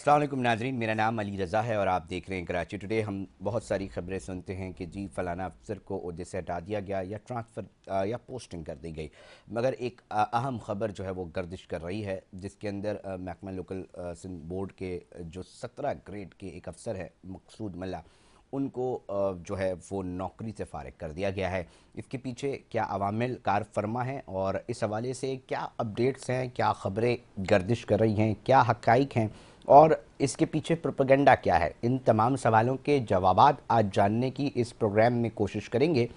अस्सलाम वालेकुम नाजरीन, मेरा नाम अली रज़ा है और आप देख रहे हैं कराची टुडे। हम बहुत सारी खबरें सुनते हैं कि जी फ़लाना अफसर को ओहदे से हटा दिया गया या ट्रांसफ़र या पोस्टिंग कर दी गई, मगर एक अहम ख़बर जो है वो गर्दिश कर रही है, जिसके अंदर महकमा लोकल सिंध बोर्ड के जो 17 ग्रेड के एक अफसर है मकसूद मल्ला, उनको जो है वो नौकरी से फ़ारिग कर दिया गया है। इसके पीछे क्या अवामिल कार फरमा हैं और इस हवाले से क्या अपडेट्स हैं, क्या ख़बरें गर्दिश कर रही हैं, क्या हक़ाइक़ हैं और इसके पीछे प्रोपेगेंडा क्या है, इन तमाम सवालों के जवाबात आज जानने की इस प्रोग्राम में कोशिश करेंगे।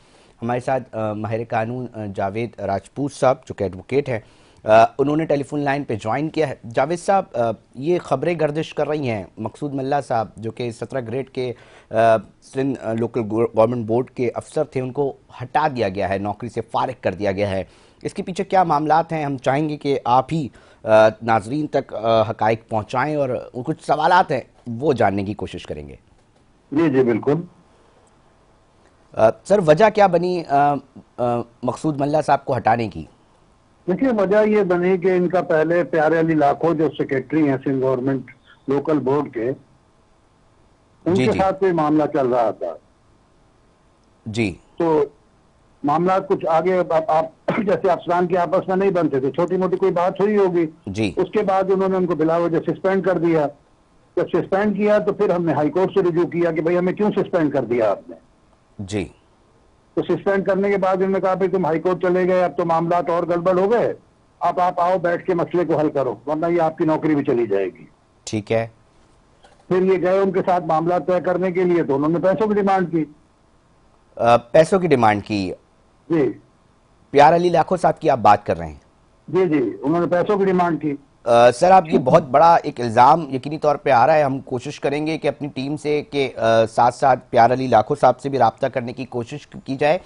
हमारे साथ माहिर कानून जावेद राजपूत साहब जो कि एडवोकेट हैं, उन्होंने टेलीफोन लाइन पे ज्वाइन किया है। जावेद साहब, ये ख़बरें गर्दिश कर रही हैं मकसूद मल्ला साहब जो कि 17 ग्रेड के सिंध लोकल गवर्नमेंट बोर्ड के अफसर थे, उनको हटा दिया गया है, नौकरी से फ़ारिग कर दिया गया है। इसके पीछे क्या मामलात हैं, हम चाहेंगे कि आप ही नाजरीन तक हक़ाइक़ पहुँचाएँ और कुछ सवालात हैं वो जानने की कोशिश करेंगे। जी जी बिल्कुल। सर, वजह क्या बनी मकसूद मल्ला साहब को हटाने की? देखिए, वजह ये बनी कि इनका पहले प्यारे अली लाखो जो सेक्रेटरी हैं सिंध गवर्नमेंट लोकल बोर्ड के, जी उनके जी साथ कोई मामला चल रहा था। जी तो मामला कुछ आगे आप जैसे अफसरान के आपस में नहीं बनते थे, छोटी मोटी कोई बात हुई होगी, जी उसके बाद उन्होंने उनको बिला वजह सस्पेंड कर दिया। जब सस्पेंड किया तो फिर हमने हाई कोर्ट से रिव्यू किया कि भाई हमें क्यों सस्पेंड कर दिया आपने। जी तो सस्पेंड करने के बाद उन्होंने कहा भाई तुम हाई कोर्ट चले गए, अब तो मामला और गड़बड़ हो गए, अब आप आओ बैठ के मसले को हल करो, वरना ये आपकी नौकरी भी चली जाएगी। ठीक है। फिर ये गए उनके साथ मामला तय करने के लिए, तो उन्होंने पैसों की डिमांड की। पैसों की डिमांड की? जी प्यार अली लाखो साहब की आप बात कर रहे हैं? जी जी, उन्होंने पैसों की डिमांड की। सर, आप ये बहुत बड़ा एक इल्ज़ाम यकीनी तौर पे आ रहा है। हम कोशिश करेंगे कि अपनी टीम से के साथ साथ प्यार अली लाखो साहब से भी रब्ता करने की कोशिश की जाए।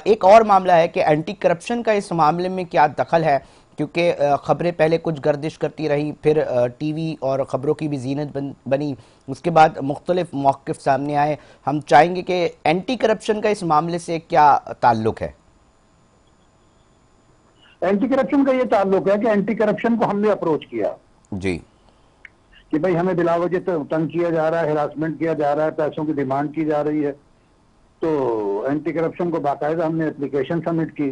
एक और मामला है कि एंटी करप्शन का इस मामले में क्या दखल है, क्योंकि ख़बरें पहले कुछ गर्दिश करती रही, फिर टीवी और ख़बरों की भी जीनत बनी, उसके बाद मुख्तलिफ मौक़िफ़ सामने आए। हम चाहेंगे कि एंटी करप्शन का इस मामले से क्या ताल्लुक़ है? एंटी करप्शन का ये ताल्लुक है कि एंटी करप्शन को हमने अप्रोच किया जी कि भाई हमें बिलावजह तंग किया जा रहा है, हिरासमेंट किया जा रहा है, पैसों की डिमांड की जा रही है। तो एंटी करप्शन को बाकायदा हमने एप्लीकेशन सबमिट की,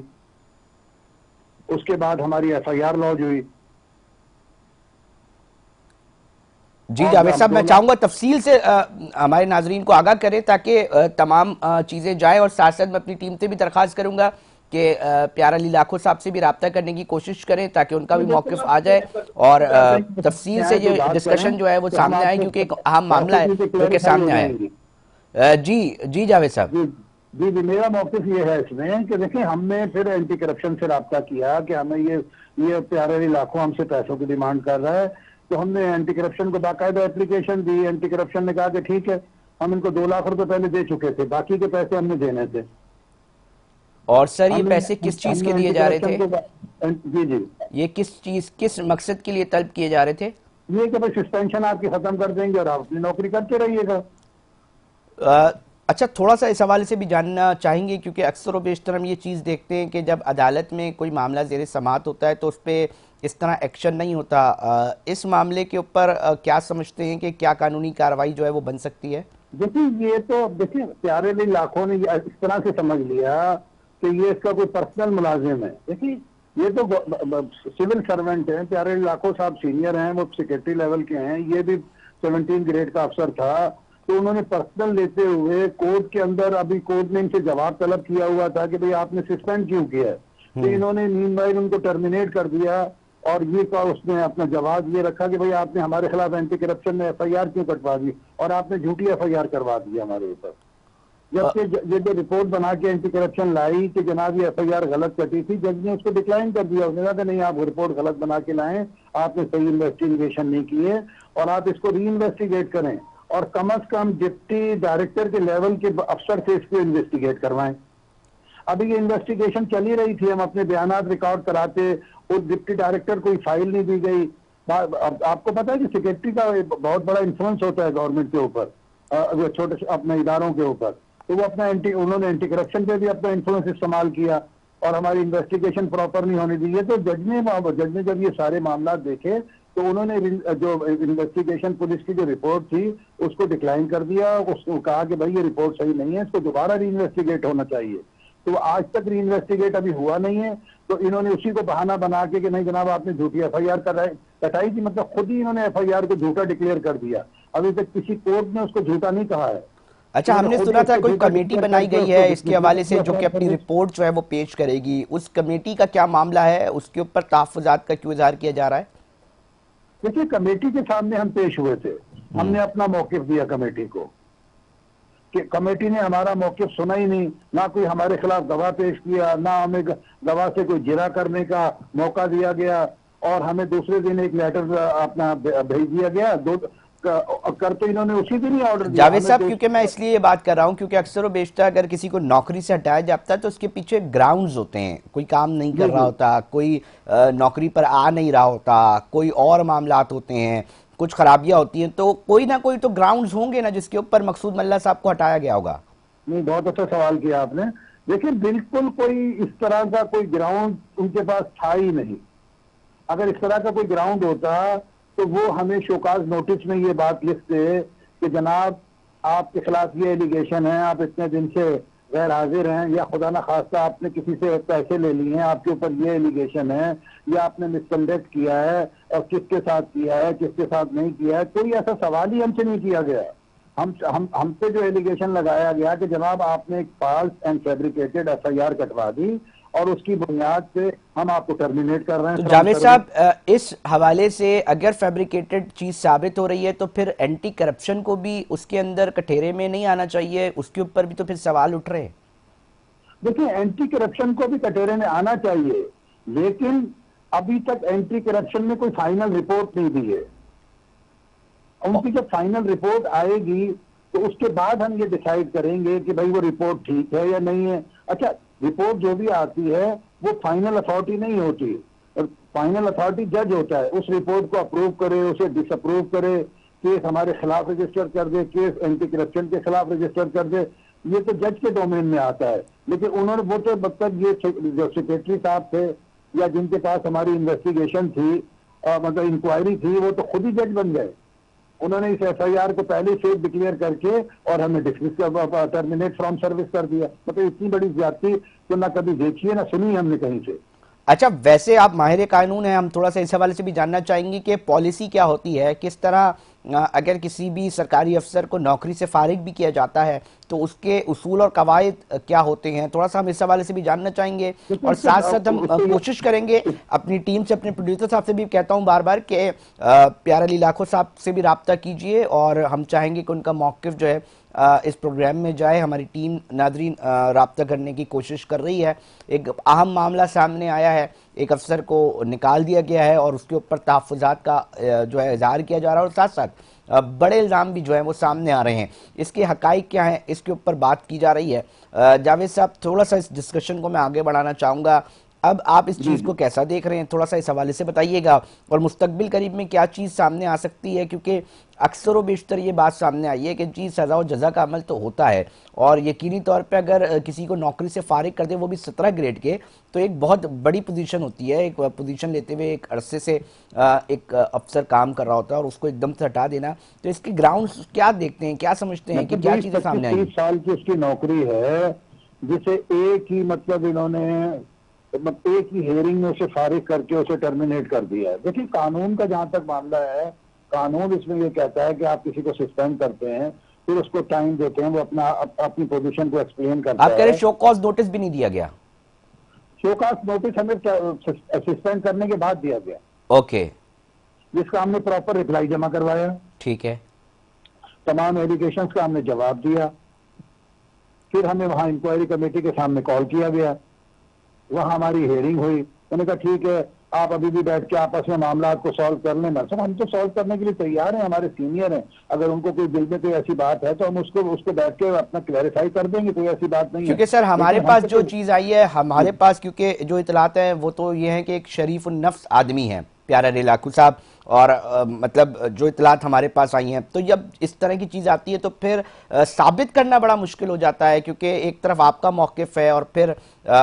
उसके बाद हमारी एफआईआर लॉन्च हुई। जी और जावेद अब साहब, मैं 2 लाख चाहूंगा तफसील से हमारे नाजरीन को आगाह करें ताकि तमाम चीज़ें जाएं, और साथ साथ मैं अपनी टीम से भी दरख्वास्त करूंगा कि प्यार अली लाखो साहब से भी रब्ता करने की कोशिश करें ताकि उनका भी मौक़िफ़ आ जाए और तफसील से जो ये बात डिस्कशन करें जो है वो तो हम सामने आए, आपसे क्योंकि एक अहम मामला काफी है चीजें जो कि क्लैरिफाई हो सामने आया जाएंगी। है। जी जी जावेद साहब। जी जी जी, मेरा मौक़िफ़ ये है इसमें कि देखिए, हमने फिर एंटी करप्शन से रब्ता किया कि हमें ये प्यारे अली लाखों हमसे पैसों की डिमांड कर रहा है। तो हमने एंटी करप्शन को बाकायदा एप्लीकेशन दी। एंटी करप्शन ने कहा कि ठीक है, हम इनको 2 लाख रुपए पहले दे चुके थे, बाकी के पैसे हमने देने थे। और सर, ये हमने पैसे किस चीज़ के हमने दिए एंटी जा रहे करप्शन थे? को जी जी, ये किस चीज़, किस मकसद के लिए तलब किए जा रहे थे? ये कि भाई सस्पेंशन आपकी खत्म कर देंगे और आप अपनी नौकरी करते रहिएगा। अच्छा, थोड़ा सा इस हवाले से भी जानना चाहेंगे, क्योंकि अक्सर व बेशतर हम ये चीज़ देखते हैं कि जब अदालत में कोई मामला ज़ेर समाअत होता है तो उस पर इस तरह एक्शन नहीं होता। इस मामले के ऊपर क्या समझते हैं कि क्या कानूनी कार्रवाई जो है वो बन सकती है? देखिए, ये तो देखिए प्यारे अली लाखों ने इस तरह से समझ लिया कि ये इसका कोई पर्सनल मुलाजिम है। देखिए, ये तो सिविल सर्वेंट है, प्यारे अली लाखों साहब सीनियर हैं, वो सेक्रेटरी लेवल के हैं, ये भी 17 ग्रेड का अफसर था। तो उन्होंने पर्सनल लेते हुए कोर्ट के अंदर, अभी कोर्ट ने इनसे जवाब तलब किया हुआ था कि भाई आपने सस्पेंड क्यों किया है। तो इन्होंने मीनवाइल उनको टर्मिनेट कर दिया और ये कहा, उसने अपना जवाब ये रखा कि भाई आपने हमारे खिलाफ एंटी करप्शन में एफआईआर क्यों कटवा दी और आपने झूठी एफआईआर करवा दी हमारे ऊपर। जबकि ये जो रिपोर्ट बना के एंटी करप्शन लाई कि जनाब ये एफआईआर गलत कटी थी, जज ने उसको डिक्लाइन कर दिया। उसने कहा कि नहीं, आप रिपोर्ट गलत बना के लाएं, आपने सही इन्वेस्टिगेशन नहीं की है और आप इसको री इन्वेस्टिगेट करें और कम अज कम डिप्टी डायरेक्टर के लेवल के अफसर से इसको इन्वेस्टिगेट करवाएं। अभी ये इन्वेस्टिगेशन चल ही रही थी, हम अपने बयानात रिकॉर्ड कराते, उस डिप्टी डायरेक्टर को फाइल नहीं दी गई। आपको पता है कि सेक्रेटरी का बहुत बड़ा इन्फ्लुएंस होता है गवर्नमेंट के ऊपर, छोटे अपने इदारों के ऊपर। तो वो अपना उन्होंने एंटी करप्शन पे भी अपना इन्फ्लुएंस इस्तेमाल किया और हमारी इन्वेस्टिगेशन प्रॉपर नहीं होने दी है। तो जज ने जब ये सारे मामला देखे तो उन्होंने जो इन्वेस्टिगेशन पुलिस की जो रिपोर्ट थी उसको डिक्लाइन कर दिया, उसको कहा कि भाई ये रिपोर्ट सही नहीं है, इसको दोबारा री इन्वेस्टिगेट होना चाहिए। तो आज तक री इन्वेस्टिगेट अभी हुआ नहीं है। तो इन्होंने उसी को बहाना बना के कि नहीं जनाब आपने झूठी एफआईआर कटाई थी, मतलब खुद ही इन्होंने एफआईआर को झूठा डिक्लेयर कर दिया। अभी तक किसी कोर्ट ने उसको झूठा नहीं कहा है। अच्छा, हमने सुना था कोई कमेटी बनाई गई है इसके हवाले से जो कि अपनी रिपोर्ट जो है वो पेश करेगी, उस कमेटी का क्या मामला है, उसके ऊपर तहफ़्फ़ुज़ात का क्यों इज़हार किया जा रहा है? देखिए, कमेटी के सामने हम पेश हुए थे, हमने अपना मौकिफ दिया कमेटी को, कि कमेटी ने हमारा मौकिफ सुना ही नहीं, ना कोई हमारे खिलाफ गवाह पेश किया, ना हमें गवाह से कोई जिरा करने का मौका दिया गया, और हमें दूसरे दिन एक लेटर अपना भेज दिया गया। कर तो इन्होंने उसी दिन ही ऑर्डर दिया। जावेद साहब, क्योंकि मैं इसलिए ये बात कर रहा हूँ क्योंकि अक्सर व बेशतर अगर किसी को नौकरी से हटाया जाता है तो उसके पीछे ग्राउंड्स होते हैं, कोई काम नहीं कर रहा होता, कोई नौकरी पर आ नहीं रहा होता, कोई और मामलात होते हैं, कुछ खराबियां होती हैं, तो कोई ना कोई तो ग्राउंड्स होंगे ना जिसके ऊपर मकसूद मल्ला साहब को हटाया गया होगा। नहीं, बहुत अच्छा सवाल किया आपने। लेकिन बिल्कुल कोई इस तरह का कोई ग्राउंड उनके पास था ही नहीं। अगर इस तरह का कोई ग्राउंड होता तो वो हमें शोकाज नोटिस में ये बात लिखते कि जनाब आपके खिलाफ ये एलिगेशन है, आप इतने दिन से गैर हाजिर हैं, या खुदा ना खास्ता आपने किसी से पैसे ले लिए हैं, आपके ऊपर ये एलिगेशन है, या आपने मिसकंडक्ट किया है, और किसके साथ किया है, किसके साथ नहीं किया है। कोई ऐसा सवाल ही हमसे नहीं किया गया। हम पे जो एलिगेशन लगाया गया कि जनाब आपने एक फॉल्स एंड फैब्रिकेटेड एफआईआर कटवा दी और उसकी बुनियाद पे हम आपको टर्मिनेट कर रहे हैं। तो जावेद साहब, इस हवाले से अगर फैब्रिकेटेड चीज साबित हो रही है तो फिर एंटी करप्शन को भी उसके अंदर कठेरे में नहीं आना चाहिए, उसके ऊपर भी तो फिर सवाल उठ रहे हैं। देखिए, एंटी करप्शन को भी कटोरे में आना चाहिए, लेकिन अभी तक एंटी करप्शन में कोई फाइनल रिपोर्ट नहीं दी है। उनकी जब फाइनल रिपोर्ट आएगी तो उसके बाद हम ये डिसाइड करेंगे कि भाई वो रिपोर्ट ठीक है या नहीं है। अच्छा, रिपोर्ट जो भी आती है वो फाइनल अथॉरिटी नहीं होती, और फाइनल अथॉरिटी जज होता है। उस रिपोर्ट को अप्रूव करे, उसे डिसअप्रूव करे, केस हमारे खिलाफ रजिस्टर कर दे, केस एंटी करप्शन के खिलाफ रजिस्टर कर दे, ये तो जज के डोमेन में आता है। लेकिन उन्होंने वो तो मतलब ये जो सेक्रेटरी साहब थे या जिनके पास हमारी इन्वेस्टिगेशन थी, मतलब इंक्वायरी थी, वो तो खुद ही जज बन गए। उन्होंने इस एफआईआर को पहले से डिक्लेयर करके और हमें डिसमिस टर्मिनेट फ्रॉम सर्विस कर दिया। मतलब इतनी बड़ी ज्यादती तो ना कभी देखी है ना सुनी हमने कहीं से। अच्छा, वैसे आप माहिर कानून हैं, हम थोड़ा सा इस हवाले से भी जानना चाहेंगे कि पॉलिसी क्या होती है, किस तरह अगर किसी भी सरकारी अफसर को नौकरी से फारिग भी किया जाता है तो उसके उसूल और कवायद क्या होते हैं, थोड़ा सा हम इस हवाले से भी जानना चाहेंगे। और साथ साथ हम कोशिश करेंगे अपनी टीम से, अपने प्रोड्यूसर साहब से भी कहता हूं बार बार कि प्यार अली लाखो साहब से भी राब्ता कीजिए, और हम चाहेंगे कि उनका मौक़िफ़ जो है इस प्रोग्राम में जाए। हमारी टीम नादरीन राब्ता करने की कोशिश कर रही है। एक अहम मामला सामने आया है, एक अफसर को निकाल दिया गया है और उसके ऊपर तहफ़्फ़ुज़ात का जो है इज़हार किया जा रहा है, और साथ साथ बड़े इल्ज़ाम भी जो हैं वो सामने आ रहे हैं। इसके हक़ाइक़ क्या हैं, इसके ऊपर बात की जा रही है। जावेद साहब, थोड़ा सा इस डिस्कशन को मैं आगे बढ़ाना चाहूँगा। अब आप इस चीज़ को कैसा देख रहे हैं, थोड़ा सा इस हवाले से बताइएगा, और मुस्तकबिल करीब में क्या चीज़ सामने आ सकती है, क्योंकि अक्सर व बेशतर ये बात सामने आई है कि जी सज़ा और जज़ा का अमल तो होता है, और यकीनी तौर पे अगर किसी को नौकरी से फारिग कर दे, वो भी 17 ग्रेड के, तो एक बहुत बड़ी पोजीशन होती है। एक पोजीशन लेते हुए एक अरसे से एक अफसर काम कर रहा होता है और उसको एकदम से हटा देना, तो इसके ग्राउंड्स क्या देखते हैं, क्या समझते हैं कि क्या चीज़ें सामने आई? 30 साल की उसकी नौकरी है, जिसे एक ही मतलब इन्होंने एक ही हेयरिंग में उसे फारिग करके उसे टर्मिनेट कर दिया है। देखिए, कानून का जहां तक मामला है, कानून इसमें ये कहता है कि आप किसी को सस्पेंड करते हैं, फिर उसको टाइम देते हैं, वो अपनी पोजीशन को एक्सप्लेन करता है। आप कह रहे शो कॉज नोटिस भी नहीं दिया गया? शो कॉज नोटिस हमें सस्पेंड करने के बाद दिया गया। ओके, जिसका हमने प्रॉपर रिप्लाई जमा करवाया, ठीक है, तमाम एलिगेशंस का हमने जवाब दिया, फिर हमें वहां इंक्वायरी कमेटी के सामने कॉल किया गया, वहां हमारी हेयरिंग हुई। उन्होंने कहा ठीक है, आप अभी भी बैठ के आपस में मामला को सॉल्व कर लेना। सब हम तो सॉल्व करने के लिए तैयार हैं, हमारे सीनियर हैं, अगर उनको कोई दिल में कोई ऐसी बात है तो हम उसको बैठ के अपना क्लैरिफाई कर देंगे, कोई ऐसी बात नहीं है। क्योंकि सर हमारे पास जो चीज आई है, हमारे पास क्योंकि जो इतलात है वो तो ये है कि एक शरीफ नफ्स आदमी है प्यारा लाखू साहब, और मतलब जो इतलात हमारे पास आई हैं, तो जब इस तरह की चीज़ आती है तो फिर साबित करना बड़ा मुश्किल हो जाता है, क्योंकि एक तरफ आपका मौक़िफ़ है और फिर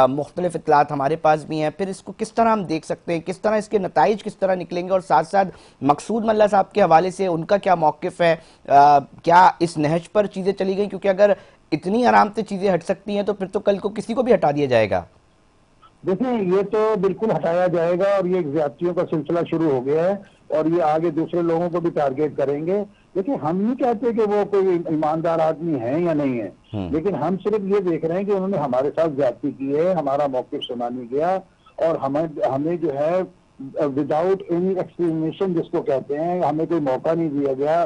मुख्तलिफ इतलात हमारे पास भी हैं। फिर इसको किस तरह हम देख सकते हैं, किस तरह इसके नताइज किस तरह निकलेंगे, और साथ साथ मकसूद मल्ला साहब के हवाले से उनका क्या मौक़िफ़ है, क्या इस नहज पर चीज़ें चली गई, क्योंकि अगर इतनी आराम से चीज़ें हट सकती हैं तो फिर तो कल को किसी को भी हटा दिया जाएगा। देखिए, ये तो बिल्कुल हटाया जाएगा और ये ज्यादतियों का सिलसिला शुरू हो गया है और ये आगे दूसरे लोगों को भी टारगेट करेंगे। देखिए, हम नहीं कहते कि वो कोई ईमानदार आदमी है या नहीं है, लेकिन हम सिर्फ ये देख रहे हैं कि उन्होंने हमारे साथ ज्यादती की है, हमारा मौक़िफ़ सुना नहीं गया और हमें जो है विदाउट एनी एक्सप्लेनेशन जिसको कहते हैं, हमें कोई मौका नहीं दिया गया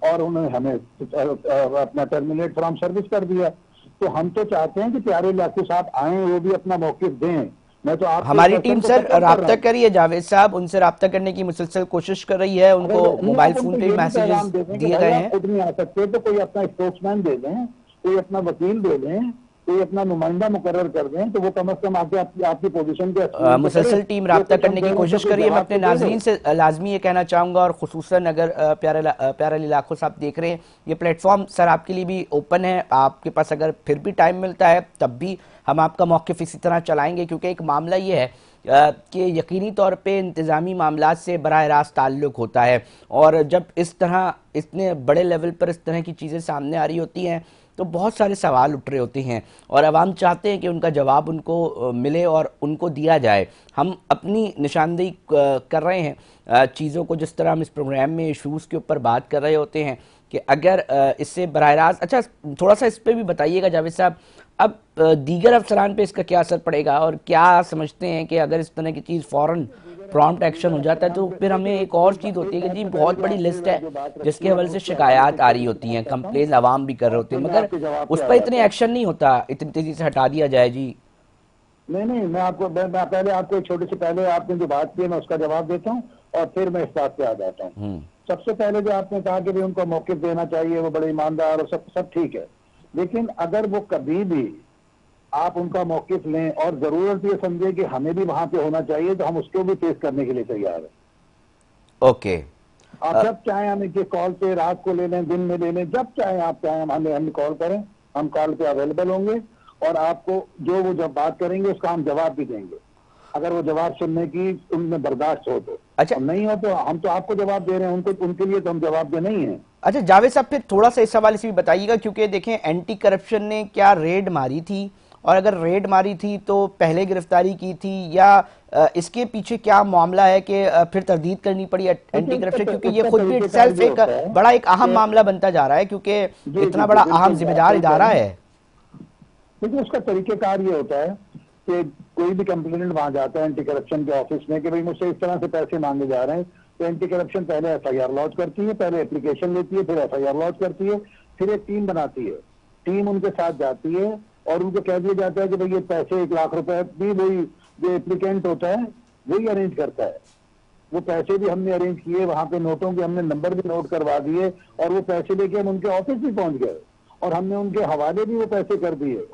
और उन्होंने हमें अपना टर्मिनेट फ्रॉम सर्विस कर दिया। तो हम तो चाहते हैं कि प्यारे लाखू साहब आए, वो भी अपना मौक़िफ़ दें। मैं तो आप हमारी टीम सर राब्ता करी है, जावेद साहब उनसे राब्ता करने की मुसलसल कोशिश कर रही है, उनको मोबाइल फोन पे मैसेजेस दिए गए हैं। खुद नहीं आ सकते तो कोई अपना स्पोक्समैन दे दें, कोई अपना वकील दे दें, कोई अपना नुमाइंदा मुकर्रर कर दें, तो वो कम से कम आके आपकी पोजीशन पे मुसलसल टीम राब्ता करने की कोशिश करिए। मैं अपने नाज़रीन से लाजमी ये कहना चाहूँगा, और खुसूसन अगर प्यारा लाखो साहब देख रहे हैं, ये प्लेटफॉर्म सर आपके लिए भी ओपन है। आपके पास अगर फिर भी टाइम मिलता है तब भी हम आपका मौक़िफ़ इसी तरह चलाएंगे, क्योंकि एक मामला ये है कि यकीनी तौर पे इंतज़ामी मामलात से बराह रास्त ताल्लुक़ होता है, और जब इस तरह इतने बड़े लेवल पर इस तरह की चीज़ें सामने आ रही होती हैं तो बहुत सारे सवाल उठ रहे होते हैं और अवाम चाहते हैं कि उनका जवाब उनको मिले और उनको दिया जाए। हम अपनी निशानदेही कर रहे हैं चीज़ों को, जिस तरह हम इस प्रोग्राम में इशूज़ के ऊपर बात कर रहे होते हैं कि अगर इससे बराह रास्त, अच्छा थोड़ा सा इस पर भी बताइएगा जावेद साहब, अब दीगर अफसरान पे इसका क्या असर पड़ेगा, और क्या समझते हैं कि अगर इस तरह की चीज़ फ़ौरन प्रॉम्प्ट एक्शन हो जाता है तो फिर हमें एक और चीज़ होती है कि जी बहुत बड़ी लिस्ट है जिसके हवाले से शिकायत आ रही होती हैं, कंप्लेन आवाम भी कर रहे होते हैं, मगर उस पर इतने एक्शन नहीं होता, इतनी तेज़ी से हटा दिया जाए। जी नहीं, मैं पहले आपको एक छोटी सी पहले आपने जो बात की मैं उसका जवाब देता हूँ और फिर मैं इस बात पे आ जाता हूँ। सबसे पहले जो आपने कहा कि भाई उनको मौक़िफ़ देना चाहिए, वो बड़े ईमानदार और सब ठीक है, लेकिन अगर वो कभी भी आप उनका मौक़िफ़ लें और जरूरत ये समझे कि हमें भी वहां पे होना चाहिए, तो हम उसको भी फेस करने के लिए तैयार है। ओके, आप जब चाहें हमें के कॉल पे रात को ले लें, दिन में ले लें, जब चाहें आप चाहें हमें कॉल करें, हम कॉल पे अवेलेबल होंगे और आपको जो वो जब बात करेंगे उसका हम जवाब भी देंगे, अगर वो जवाब सुनने की उनमें बर्दाश्त हो तो। अच्छा, नहीं हो तो हम तो आपको जवाब दे रहे हैं, उनके लिए तो हम जवाब दे नहीं है। अच्छा जावेद साहब, फिर थोड़ा सा इस हवाले से भी बताइएगा, क्योंकि देखें एंटी करप्शन ने क्या रेड मारी थी, और अगर रेड मारी थी तो पहले गिरफ्तारी की थी, या इसके पीछे क्या मामला है कि फिर तरदीद करनी पड़ी एंटी करप्शन, क्योंकि ये खुद भी इटसेल्फ एक बड़ा एक अहम मामला बनता जा रहा है, क्योंकि इतना बड़ा अहम जिम्मेदार इदारा है। देखिए, उसका तरीकेकार ये होता है कि कोई भी कंप्लेनेंट वहां जाता है एंटी करप्शन के ऑफिस में कि भाई मुझसे इस तरह से पैसे मांगे जा रहे हैं, तो एंटी करप्शन पहले FIR लॉन्च करती है, पहले एप्लीकेशन लेती है, फिर FIR लॉन्च करती है, फिर एक टीम बनाती है, टीम उनके साथ जाती है और उनको कह दिया जाता है कि भाई ये पैसे 1 लाख रुपए भी वही जो एप्लीकेंट होता है वही अरेंज करता है। वो पैसे भी हमने अरेंज किए, वहां पे नोटों के हमने नंबर भी नोट करवा दिए और वो पैसे लेके हम उनके ऑफिस भी पहुंच गए और हमने उनके हवाले भी वो पैसे कर दिए।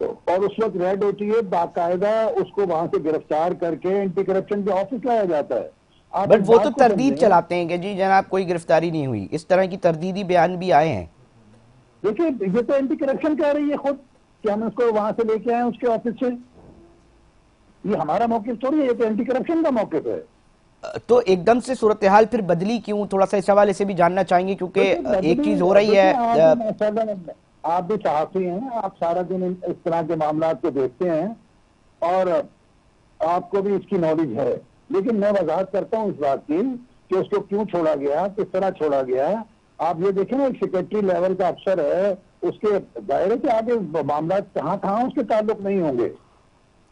तो और उस वक्त रेड होती है, बाकायदा उसको वहां से गिरफ्तार करके एंटी करप्शन के ऑफिस लाया जाता है। बट वो तो तरदीद चलाते हैं कि जी जनाब कोई गिरफ्तारी नहीं हुई, इस तरह की तरदीदी बयान भी आए हैं। देखिए, ये तो एंटी करप्शन कह रही है खुद कि हम उसको वहां से लेके आए उसके ऑफिस से, ये हमारा मौक़िफ़ थोड़ी है, ये तो एंटी करप्शन का मौक़िफ़ है। तो एकदम से सूरत हाल फिर बदली क्यों, थोड़ा सा इस हवाले से भी जानना चाहेंगे, क्योंकि एक चीज हो रही है, आप भी सहाफ़ी हैं, आप सारा दिन इस तरह के मामला को देखते हैं और आपको भी इसकी नॉलेज है, लेकिन मैं वजाहत करता हूँ इस बात की कि उसको क्यों छोड़ा गया, किस तरह छोड़ा गया। आप ये देखें ना, एक सेक्रेटरी लेवल का अफसर है, उसके दायरे के आगे मामला कहाँ उसके ताल्लुक नहीं होंगे।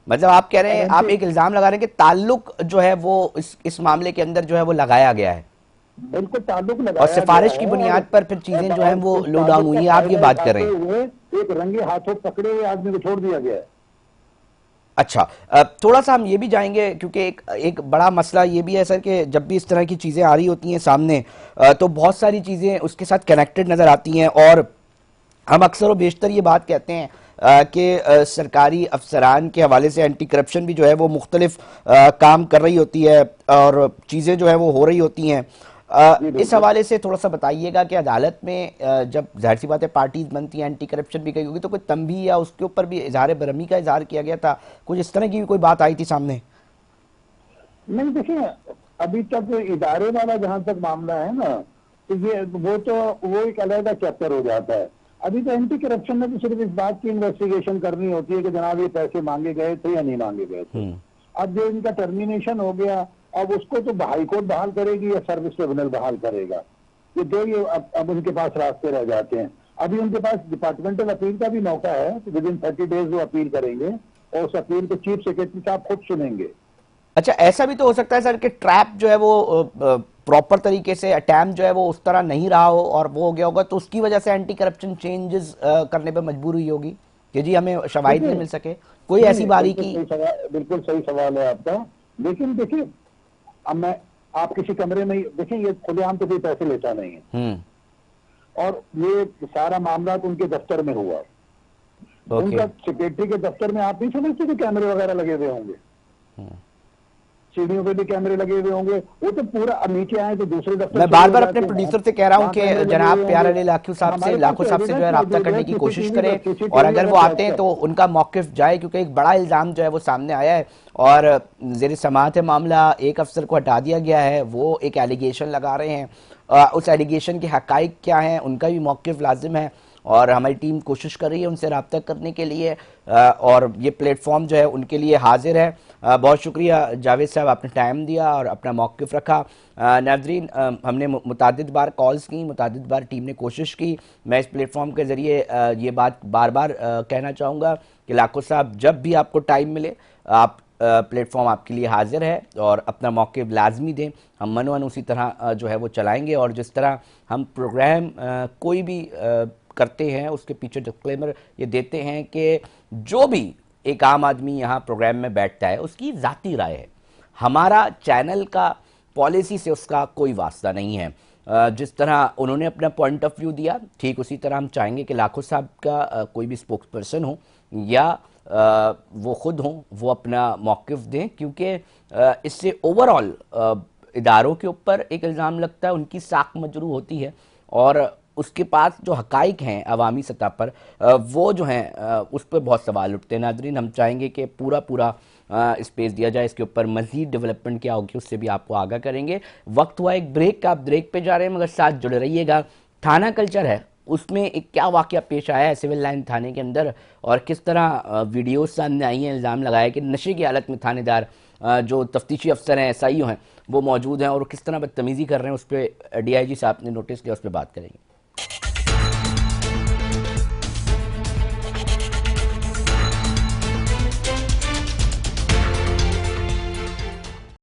मतलब आप कह रहे हैं, आप एक इल्जाम लगा रहे हैं कि ताल्लुक जो है वो इस मामले के अंदर जो है वो लगाया गया है, बिल्कुल ताल्लुक लगाया, और सिफारिश की बुनियाद पर फिर चीजें जो है वो लो डाउन हुई है, आप ये बात कर रहे हैं। एक रंगे हाथों पकड़े हुए आदमी को छोड़ दिया गया है। अच्छा, थोड़ा सा हम ये भी जाएंगे, क्योंकि एक बड़ा मसला ये भी है सर कि जब भी इस तरह की चीज़ें आ रही होती हैं सामने तो बहुत सारी चीज़ें उसके साथ कनेक्टेड नज़र आती हैं, और हम अक्सर व बेशतर ये बात कहते हैं कि सरकारी अफसरान के हवाले से एंटी करप्शन भी जो है वो मुख्तलिफ काम कर रही होती है और चीज़ें जो है वो हो रही होती हैं। इस हवाले से थोड़ा सा बताइएगा कि अदालत में जब जाहिर सी बात है पार्टीज बनती हैं, एंटी करप्शन भी कही होगी, तो कोई तंबी या उसके ऊपर भी इजहार बरहमी का इजहार किया गया था, कुछ इस तरह की भी कोई बात आई थी सामने? नहीं, देखिए, अभी तक इदारे वाला जहां तक मामला है ना, तो ये वो एक अलग चैप्टर हो जाता है। अभी तो एंटी करप्शन में तो सिर्फ इस बात की इन्वेस्टिगेशन करनी होती है कि जनाब ये पैसे मांगे गए थे या नहीं मांगे गए थे। अब जो इनका टर्मिनेशन हो गया, अब उसको तो हाईकोर्ट बहाल करेगी या सर्विस ट्रिब्यूनल बहाल करेगा, ये दो ये अब उनके पास रास्ते रह जाते हैं। अभी उनके पास डिपार्टमेंटल अपील का भी मौका है, विद इन 30 डेज वो अपील करेंगे और उस अपील को चीफ सेक्रेटरी साहब खुद सुनेंगे। अच्छा, ऐसा भी तो हो सकता है सर कि ट्रैप जो है वो प्रॉपर तरीके से अटैम्प्ट जो है वो उस तरह नहीं रहा हो और वो हो गया होगा, तो उसकी वजह से एंटी करप्शन चेंजेस करने पे मजबूर हुई होगी कि जी हमें शवाहिद नहीं मिल सके, कोई ऐसी बारीकी? बिल्कुल सही सवाल है आपका। लेकिन देखिए, अब आप किसी कमरे में देखिए, ये खुलेआम तो कोई पैसे लेता नहीं है और ये सारा मामला तो उनके दफ्तर में हुआ। उनका सेक्रेटरी के दफ्तर में आप नहीं समझते कि कैमरे वगैरह लगे हुए होंगे, सीढ़ियों पे भी कैमरे लगे हुए होंगे, वो तो पूरा नीचे आए तो दूसरे दफ्तर। मैं बार बार अपने प्रोड्यूसर से कह रहा हूं कि जनाब प्यारे अली लाखू साहब से जो है राब्ता करने की कोशिश करें और अगर वो आते हैं तो उनका मौकिफ जाए, क्योंकि एक बड़ा इल्जाम जो है वो सामने आया है और ज़ेर समाअत है मामला, एक अफसर को हटा दिया गया है, वो एक एलिगेशन लगा रहे हैं, उस एलिगेशन के हकाइक क्या हैं उनका भी मौकिफ लाजिम है और हमारी टीम कोशिश कर रही है उनसे रब्ता करने के लिए और ये प्लेटफॉर्म जो है उनके लिए हाजिर है। बहुत शुक्रिया जावेद साहब, आपने टाइम दिया और अपना मौक़िफ़ रखा। नाज़रीन, हमने मुतादिद बार कॉल्स की, मुतादिद बार टीम ने कोशिश की। मैं इस प्लेटफॉर्म के ज़रिए ये बात बार बार कहना चाहूँगा कि लाखो साहब, जब भी आपको टाइम मिले आप प्लेटफॉर्म आपके लिए हाजिर है और अपना मौक़िफ़ लाजमी दें। हम मनोन उसी तरह जो है वो चलाएँगे और जिस तरह हम प्रोग्राम कोई भी करते हैं उसके पीछे डिस्क्लेमर ये देते हैं कि जो भी एक आम आदमी यहाँ प्रोग्राम में बैठता है उसकी ज़ाती राय है, हमारा चैनल का पॉलिसी से उसका कोई वास्ता नहीं है। जिस तरह उन्होंने अपना पॉइंट ऑफ व्यू दिया, ठीक उसी तरह हम चाहेंगे कि लाखो साहब का कोई भी स्पोक्स पर्सन हो या वो खुद हों, वो अपना मौक़िफ़ दें, क्योंकि इससे ओवरऑल इदारों के ऊपर एक इल्ज़ाम लगता है, उनकी साख मजरू होती है और उसके पास जो हकाइक हैं अवामी सतह पर वो जो हैं उस पर बहुत सवाल उठते हैं। नाज़रीन, हम चाहेंगे कि पूरा स्पेस दिया जाए, इसके ऊपर मज़ीद डेवलपमेंट क्या होगी उससे भी आपको आगाह करेंगे। वक्त हुआ एक ब्रेक का, आप ब्रेक पे जा रहे हैं मगर साथ जुड़े रहिएगा। थाना कल्चर है, उसमें एक क्या वाक़या पेश आया है सिविल लाइन थाने के अंदर और किस तरह वीडियोस सामने आई हैं, इल्ज़ाम लगाया कि नशे की हालत में थानेदार जो तफ्तीशी अफसर हैं, SIO हैं, वो मौजूद हैं और किस तरह बदतमीज़ी कर रहे हैं, उस पर DIG साहब ने नोटिस किया, उस पर बात करेंगे।